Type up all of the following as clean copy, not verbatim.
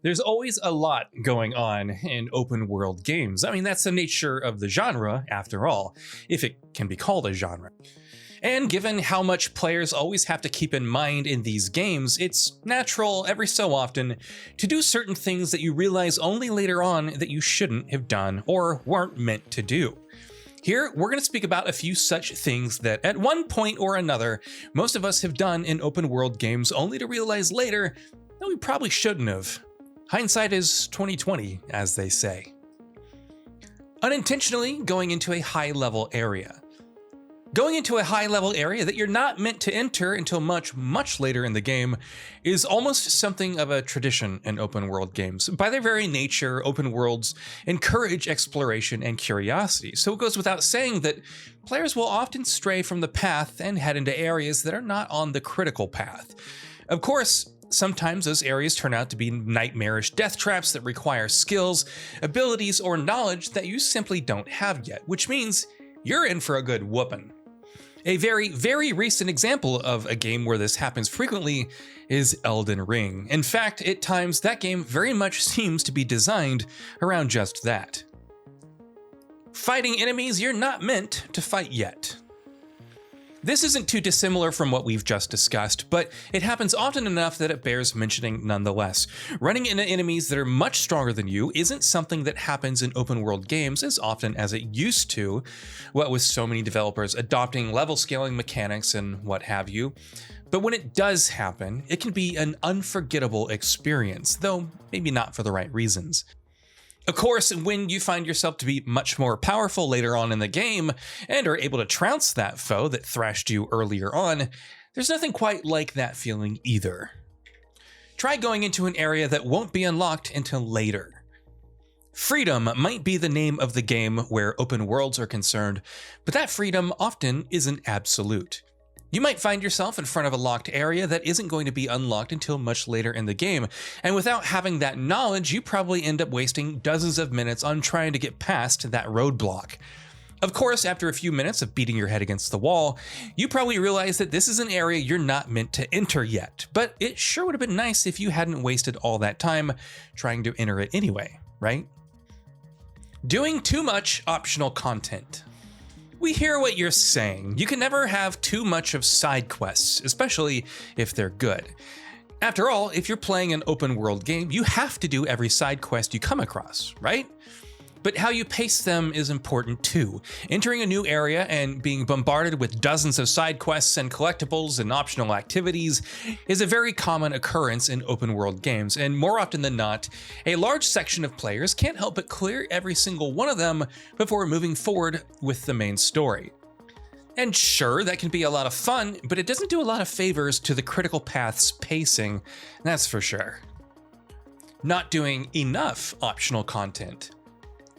There's always a lot going on in open world games. I mean, that's the nature of the genre, after all, if it can be called a genre. And given how much players always have to keep in mind in these games, it's natural every so often to do certain things that you realize only later on that you shouldn't have done or weren't meant to do. Here, we're going to speak about a few such things that at one point or another, most of us have done in open world games only to realize later that we probably shouldn't have. Hindsight is 20/20, as they say. Unintentionally going into a high-level area. Going into a high-level area that you're not meant to enter until much later in the game is almost something of a tradition in open-world games. By their very nature, open worlds encourage exploration and curiosity, so it goes without saying that players will often stray from the path and head into areas that are not on the critical path. Of course, sometimes those areas turn out to be nightmarish death traps that require skills, abilities, or knowledge that you simply don't have yet, which means you're in for a good whooping. A very recent example of a game where this happens frequently is Elden Ring. In fact, at times that game very much seems to be designed around just that. Fighting enemies you're not meant to fight yet. This isn't too dissimilar from what we've just discussed, but it happens often enough that it bears mentioning nonetheless. Running into enemies that are much stronger than you isn't something that happens in open world games as often as it used to, what with so many developers adopting level scaling mechanics and what have you. But when it does happen, it can be an unforgettable experience, though maybe not for the right reasons. Of course, when you find yourself to be much more powerful later on in the game and are able to trounce that foe that thrashed you earlier on, there's nothing quite like that feeling either. Try going into an area that won't be unlocked until later. Freedom might be the name of the game where open worlds are concerned, but that freedom often isn't absolute. You might find yourself in front of a locked area that isn't going to be unlocked until much later in the game, and without having that knowledge, you probably end up wasting dozens of minutes on trying to get past that roadblock. Of course, after a few minutes of beating your head against the wall, you probably realize that this is an area you're not meant to enter yet, but it sure would have been nice if you hadn't wasted all that time trying to enter it anyway, right? Doing too much optional content. We hear what you're saying. You can never have too much of side quests, especially if they're good. After all, if you're playing an open world game, you have to do every side quest you come across, right? But how you pace them is important too. Entering a new area and being bombarded with dozens of side quests and collectibles and optional activities is a very common occurrence in open world games, and more often than not, a large section of players can't help but clear every single one of them before moving forward with the main story. And sure, that can be a lot of fun, but it doesn't do a lot of favors to the critical path's pacing, that's for sure. Not doing enough optional content.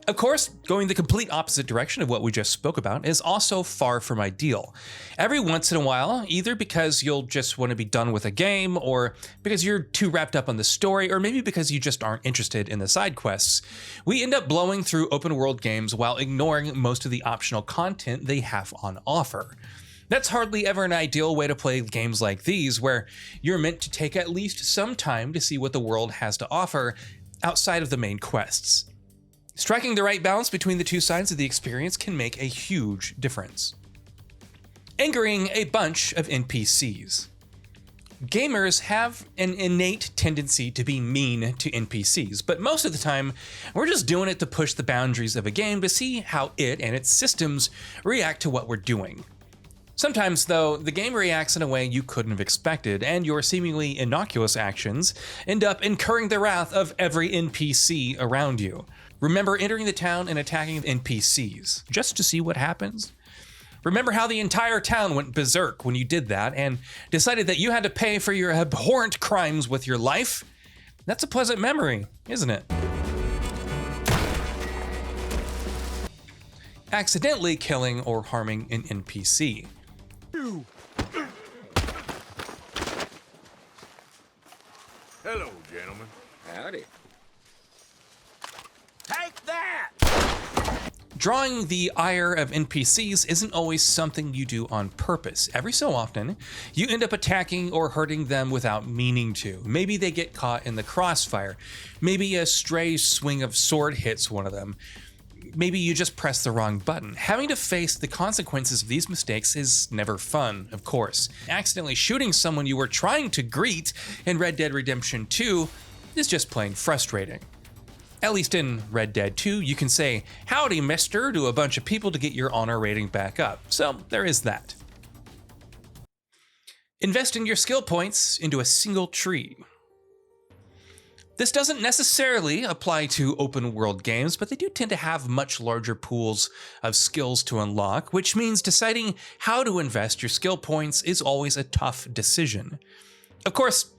Of course, going the complete opposite direction of what we just spoke about is also far from ideal. Every once in a while, either because you'll just want to be done with a game, or because you're too wrapped up on the story, or maybe because you just aren't interested in the side quests, we end up blowing through open world games while ignoring most of the optional content they have on offer. That's hardly ever an ideal way to play games like these, where you're meant to take at least some time to see what the world has to offer outside of the main quests. Striking the right balance between the two sides of the experience can make a huge difference. Angering a bunch of NPCs. Gamers have an innate tendency to be mean to NPCs, but most of the time, we're just doing it to push the boundaries of a game to see how it and its systems react to what we're doing. Sometimes, though, the game reacts in a way you couldn't have expected, and your seemingly innocuous actions end up incurring the wrath of every NPC around you. Remember entering the town and attacking NPCs, just to see what happens? Remember how the entire town went berserk when you did that and decided that you had to pay for your abhorrent crimes with your life? That's a pleasant memory, isn't it? Accidentally killing or harming an NPC. Hello, gentlemen. Howdy. Take that! Drawing the ire of NPCs isn't always something you do on purpose. Every so often, you end up attacking or hurting them without meaning to. Maybe they get caught in the crossfire. Maybe a stray swing of sword hits one of them. Maybe you just press the wrong button. Having to face the consequences of these mistakes is never fun, of course. Accidentally shooting someone you were trying to greet in Red Dead Redemption 2 is just plain frustrating. At least in Red Dead 2, you can say, "Howdy, mister," to a bunch of people to get your honor rating back up. So there is that. Investing your skill points into a single tree. This doesn't necessarily apply to open world games, but they do tend to have much larger pools of skills to unlock, which means deciding how to invest your skill points is always a tough decision. Of course,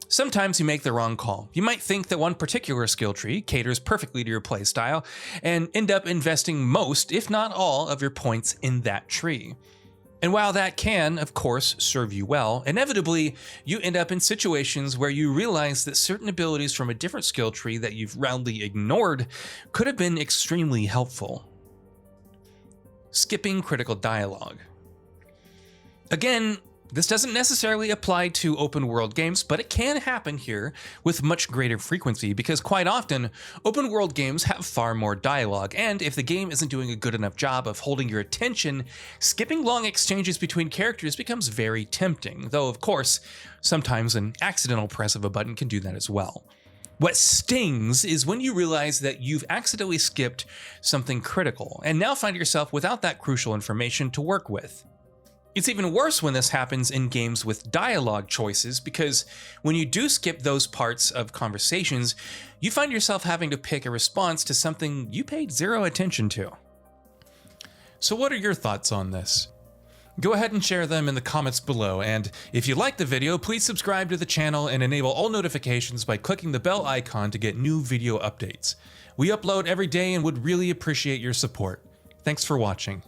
sometimes you make the wrong call. You might think that one particular skill tree caters perfectly to your playstyle and end up investing most, if not all, of your points in that tree. And while that can, of course, serve you well, inevitably, you end up in situations where you realize that certain abilities from a different skill tree that you've roundly ignored could have been extremely helpful. Skipping critical dialogue. Again, this doesn't necessarily apply to open world games, but it can happen here with much greater frequency because quite often, open world games have far more dialogue, and if the game isn't doing a good enough job of holding your attention, skipping long exchanges between characters becomes very tempting, though of course, sometimes an accidental press of a button can do that as well. What stings is when you realize that you've accidentally skipped something critical, and now find yourself without that crucial information to work with. It's even worse when this happens in games with dialogue choices, because when you do skip those parts of conversations, you find yourself having to pick a response to something you paid zero attention to. So what are your thoughts on this? Go ahead and share them in the comments below, and if you like the video, please subscribe to the channel and enable all notifications by clicking the bell icon to get new video updates. We upload every day and would really appreciate your support. Thanks for watching.